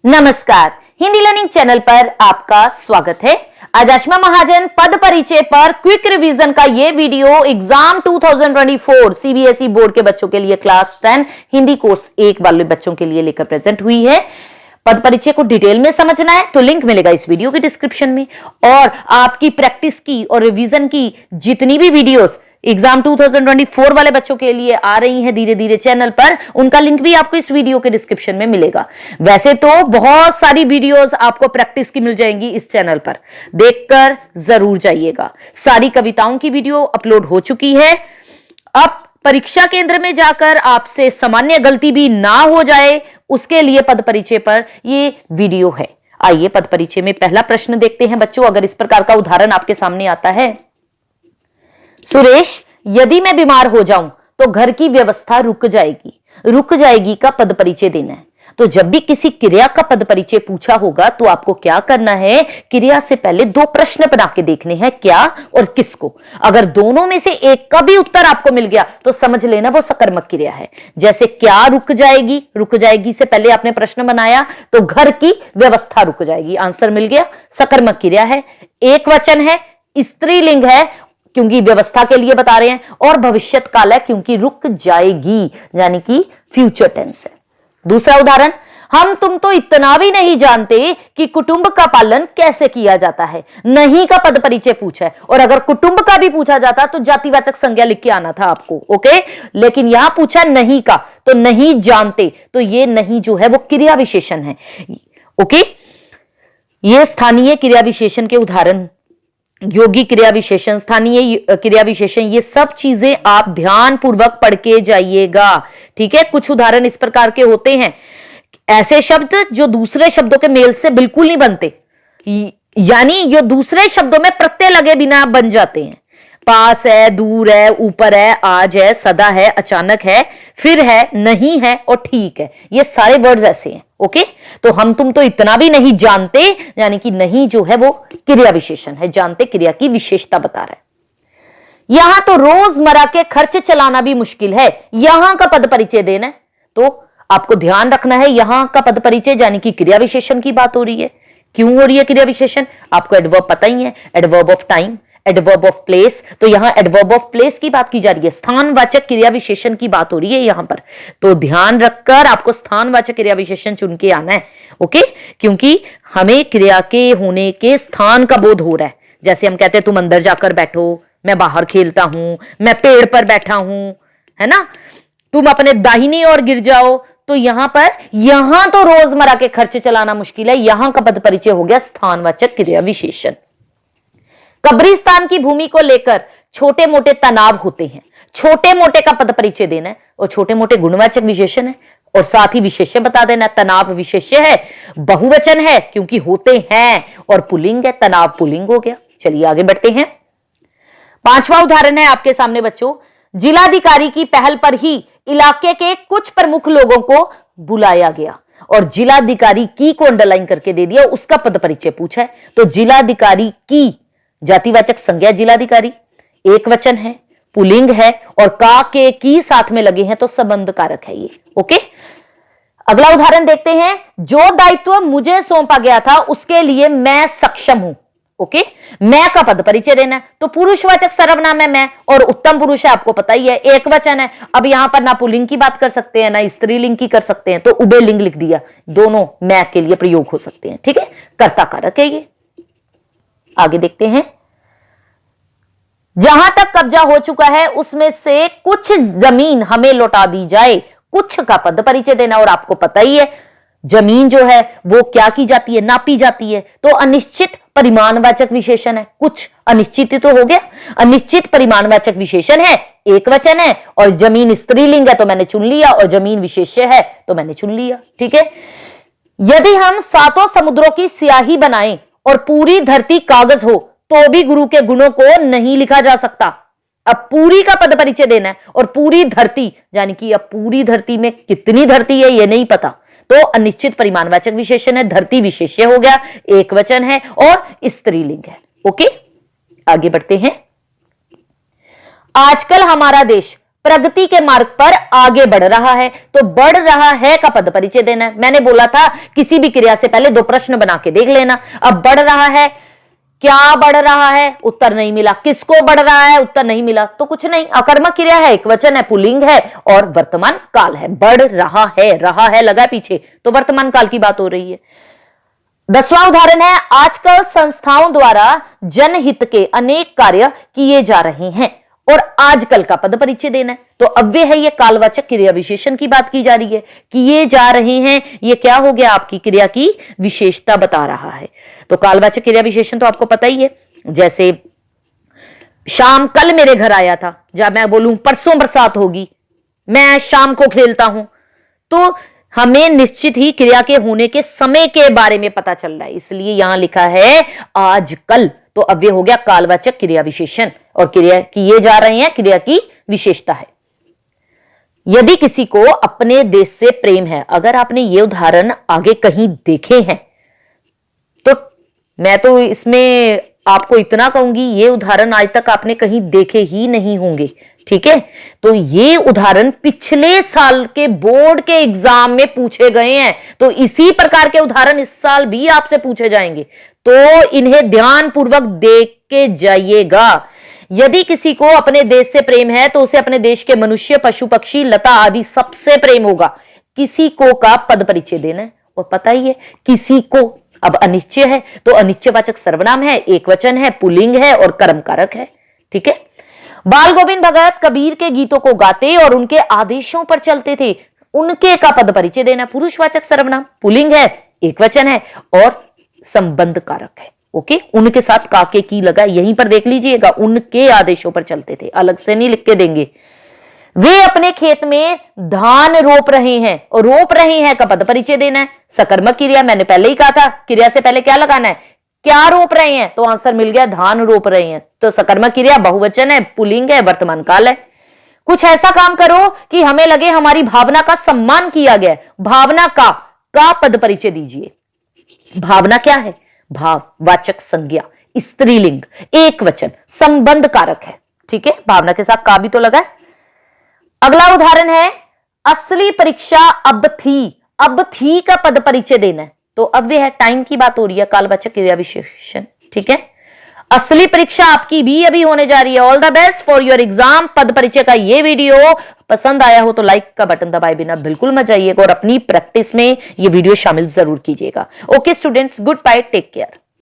नमस्कार, Hindi learning channel पर आपका स्वागत है। आज आशमा महाजन पद परिचय पर क्विक रिवीजन का ये वीडियो एग्जाम 2024 सीबीएसई बोर्ड के बच्चों के लिए क्लास 10 हिंदी कोर्स 1 वाले बच्चों के लिए लेकर प्रेजेंट हुई है। पद परिचय को डिटेल में समझना है तो लिंक मिलेगा इस वीडियो के डिस्क्रिप्शन में, और आपकी प्रैक्टिस की और रिवीजन की जितनी भी वीडियोस एग्जाम 2024 वाले बच्चों के लिए आ रही हैं धीरे धीरे चैनल पर, उनका लिंक भी आपको इस वीडियो के डिस्क्रिप्शन में मिलेगा। वैसे तो बहुत सारी वीडियोस आपको प्रैक्टिस की मिल जाएंगी इस चैनल पर, देखकर जरूर जाइएगा। सारी कविताओं की वीडियो अपलोड हो चुकी है। अब परीक्षा केंद्र में जाकर आपसे सामान्य गलती भी ना हो जाए, उसके लिए पद परिचय पर ये वीडियो है। आइए पद परिचय में पहला प्रश्न देखते हैं बच्चों। अगर इस प्रकार का उदाहरण आपके सामने आता है, सुरेश, यदि मैं बीमार हो जाऊं तो घर की व्यवस्था रुक जाएगी। रुक जाएगी का पद परिचय देना है। तो जब भी किसी क्रिया का पद परिचय पूछा होगा तो आपको क्या करना है, क्रिया से पहले दो प्रश्न बना के देखने हैं, क्या और किसको। अगर दोनों में से एक का भी उत्तर आपको मिल गया तो समझ लेना वो सकर्मक क्रिया है। जैसे क्या रुक जाएगी, रुक जाएगी से पहले आपने प्रश्न बनाया तो घर की व्यवस्था रुक जाएगी, आंसर मिल गया, सकर्मक क्रिया है। एक वचन है, स्त्रीलिंग है क्योंकि व्यवस्था के लिए बता रहे हैं, और भविष्यत काल है क्योंकि रुक जाएगी यानी कि फ्यूचर टेंस है। दूसरा उदाहरण, हम तुम तो इतना भी नहीं जानते कि कुटुंब का पालन कैसे किया जाता है। नहीं का पद परिचय पूछा है, और अगर कुटुंब का भी पूछा जाता तो जातिवाचक संज्ञा लिख के आना था आपको, ओके। लेकिन यहां पूछा नहीं का, तो नहीं जानते, तो ये नहीं जो है वो क्रिया विशेषण है, ओके। ये स्थानीय क्रिया विशेषण के उदाहरण, योगी क्रिया विशेषण, स्थानीय क्रिया विशेषण, ये सब चीजें आप ध्यान पूर्वक पढ़ के जाइएगा, ठीक है। कुछ उदाहरण इस प्रकार के होते हैं, ऐसे शब्द जो दूसरे शब्दों के मेल से बिल्कुल नहीं बनते, यानी जो दूसरे शब्दों में प्रत्यय लगे बिना बन जाते हैं। पास है, दूर है, ऊपर है, आज है, सदा है, अचानक है, फिर है, नहीं है और ठीक है, ये सारे वर्ड्स ऐसे हैं, ओके। तो हम तुम तो इतना भी नहीं जानते, यानी कि नहीं जो है वो क्रिया विशेषण है, जानते क्रिया की विशेषता बता रहा है। यहां तो रोजमर्रा के खर्च चलाना भी मुश्किल है, यहां का पद परिचय देना है, तो आपको ध्यान रखना है यहां का पद परिचय यानी कि क्रिया विशेषण की बात हो रही है। क्यों हो रही है क्रिया विशेषण, आपको एडवर्ब पता ही है, adverb of time, adverb of place, तो यहां एडवर्ब ऑफ प्लेस की बात की जा रही है, स्थानवाचक क्रिया विशेषण की बात हो रही है यहां पर। तो ध्यान रखकर आपको स्थानवाचक क्रिया विशेषण चुन के आना है, ओके, क्योंकि हमें क्रिया के होने के स्थान का बोध हो रहा है। जैसे हम कहते हैं तुम अंदर जाकर बैठो, मैं बाहर खेलता हूं, मैं पेड़ पर बैठा हूं, है ना, तुम अपने दाहिनी ओर गिर जाओ, तो यहां पर, यहां तो रोजमर्रा के खर्च चलाना मुश्किल है, यहां का पद परिचय हो गया स्थानवाचक क्रिया विशेषण। कब्रिस्तान की भूमि को लेकर छोटे मोटे तनाव होते हैं, छोटे मोटे का पद परिचय देना है, और छोटे मोटे गुणवाचक विशेषण है, और साथ ही विशेष्य बता देना। तनाव विशेष्य है, बहुवचन है क्योंकि होते हैं, और पुल्लिंग है, तनाव पुल्लिंग हो गया। चलिए आगे बढ़ते हैं। पांचवा उदाहरण है आपके सामने बच्चों, जिलाधिकारी की पहल पर ही इलाके के कुछ प्रमुख लोगों को बुलाया गया, और जिलाधिकारी की को अंडरलाइन करके दे दिया, उसका पद परिचय पूछा है। तो जिलाधिकारी की, जातिवाचक संज्ञा जिलाधिकारी, एक वचन है, पुल्लिंग है, और का के की साथ में लगे हैं तो संबंध कारक है ये, ओके। अगला उदाहरण देखते हैं, जो दायित्व मुझे सौंपा गया था उसके लिए मैं सक्षम हूं, ओके। मैं का पद परिचय देना है, तो पुरुषवाचक सर्वनाम है मैं, और उत्तम पुरुष है आपको पता ही है, एक वचन है। अब यहां पर ना पुल्लिंग की बात कर सकते हैं ना स्त्रीलिंग की कर सकते हैं, तो उभय लिंग लिख दिया, दोनों मैं के लिए प्रयोग हो सकते हैं, ठीक है, कर्ता कारक है ये। आगे देखते हैं, जहां तक कब्जा हो चुका है उसमें से कुछ जमीन हमें लौटा दी जाए, कुछ का पद परिचय देना, और आपको पता ही है जमीन जो है वो क्या की जाती है, नापी जाती है, तो अनिश्चित परिमाणवाचक विशेषण है। कुछ अनिश्चित तो हो गया, अनिश्चित परिमाणवाचक विशेषण है, एक वचन है, और जमीन स्त्रीलिंग है तो मैंने चुन लिया, और जमीन विशेष्य है तो मैंने चुन लिया, ठीक है। यदि हम सातों समुद्रों की स्याही बनाएं और पूरी धरती कागज हो तो भी गुरु के गुणों को नहीं लिखा जा सकता। अब पूरी का पद परिचय देना है, और पूरी धरती यानी कि अब पूरी धरती में कितनी धरती है ये नहीं पता, तो अनिश्चित परिमाणवाचक विशेषण है, धरती विशेष्य हो गया, एक वचन है और स्त्रीलिंग है, ओके। आगे बढ़ते हैं। आजकल हमारा देश प्रगति के मार्ग पर आगे बढ़ रहा है। तो बढ़ रहा है का पद परिचय देना है। मैंने बोला था किसी भी क्रिया से पहले 2 प्रश्न बना के देख लेना। अब बढ़ रहा है, क्या बढ़ रहा है, उत्तर नहीं मिला। किसको बढ़ रहा है, उत्तर नहीं मिला। तो कुछ नहीं, अकर्मक क्रिया है, एकवचन है, पुल्लिंग है और वर्तमान काल है। बढ़ रहा है लगा पीछे, तो वर्तमान काल की बात हो रही है। 10वां उदाहरण है, आजकल संस्थाओं द्वारा जनहित के अनेक कार्य किए जा रहे हैं और आजकल का पद परिचय देना है। तो अव्यय है, ये कालवाचक क्रिया विशेषण की बात की जा रही है। किए जा रहे हैं, ये क्या हो गया, आपकी क्रिया की विशेषता बता रहा है। तो कालवाचक क्रिया विशेषण तो आपको पता ही है। जैसे शाम कल मेरे घर आया था, जब मैं बोलूं परसों बरसात होगी, मैं शाम को खेलता हूं, तो हमें निश्चित ही क्रिया के होने के समय के बारे में पता चल रहा है, इसलिए यहां लिखा है आजकल। तो अव्यय हो गया कालवाचक क्रिया विशेषण और क्रिया किए जा रहे हैं क्रिया की विशेषता है। यदि किसी को अपने देश से प्रेम है, अगर आपने ये उदाहरण आगे कहीं देखे हैं तो मैं तो इसमें आपको इतना कहूंगी, ये उदाहरण आज तक आपने कहीं देखे ही नहीं होंगे। ठीक है, तो ये उदाहरण पिछले साल के बोर्ड के एग्जाम में पूछे गए हैं, तो इसी प्रकार के उदाहरण इस साल भी आपसे पूछे जाएंगे, तो इन्हें ध्यानपूर्वक देख के जाइएगा। यदि किसी को अपने देश से प्रेम है तो उसे अपने देश के मनुष्य, पशु, पक्षी, लता आदि सबसे प्रेम होगा। किसी को का पद परिचय देना है और पता ही है किसी को। अब अनिश्चय है तो अनिश्चयवाचक सर्वनाम है, एकवचन है, पुल्लिंग है और कर्म कारक है। ठीक है, बाल गोविंद भगत कबीर के गीतों को गाते और उनके आदेशों पर चलते थे। उनके का पद परिचय देना, पुरुषवाचक सर्वनाम, पुल्लिंग है, एकवचन है और संबंध कारक है। ओके, उनके साथ काके की लगा, यहीं पर देख लीजिएगा, उनके आदेशों पर चलते थे, अलग से नहीं लिख के देंगे। वे अपने खेत में धान रोप रहे हैं, और रोप रहे हैं का पद परिचय देना है। सकर्मक क्रिया, मैंने पहले ही कहा था, क्रिया से पहले क्या लगाना है, क्या रोप रहे हैं, तो आंसर मिल गया धान रोप रहे हैं। तो सकर्मक क्रिया बहुवचन है, पुल्लिंग है, वर्तमान काल है। कुछ ऐसा काम करो कि हमें लगे हमारी भावना का सम्मान किया गया। भावना का पद परिचय दीजिए। भावना क्या है, भाव वाचक संज्ञा, स्त्रीलिंग, एक वचन, संबंध कारक है। ठीक है, भावना के साथ का भी तो लगा है। अगला उदाहरण है, असली परीक्षा अब थी का पद परिचय देना है। तो अव्यय है, टाइम की बात हो रही है, कालवाचक क्रिया विशेषण। ठीक है, असली परीक्षा आपकी भी अभी होने जा रही है। All the best for your exam. पद परिचय का ये वीडियो पसंद आया हो तो लाइक का बटन दबाए बिना बिल्कुल मत जाइएगा और अपनी प्रैक्टिस में ये वीडियो शामिल जरूर कीजिएगा। Okay students, good bye, take care.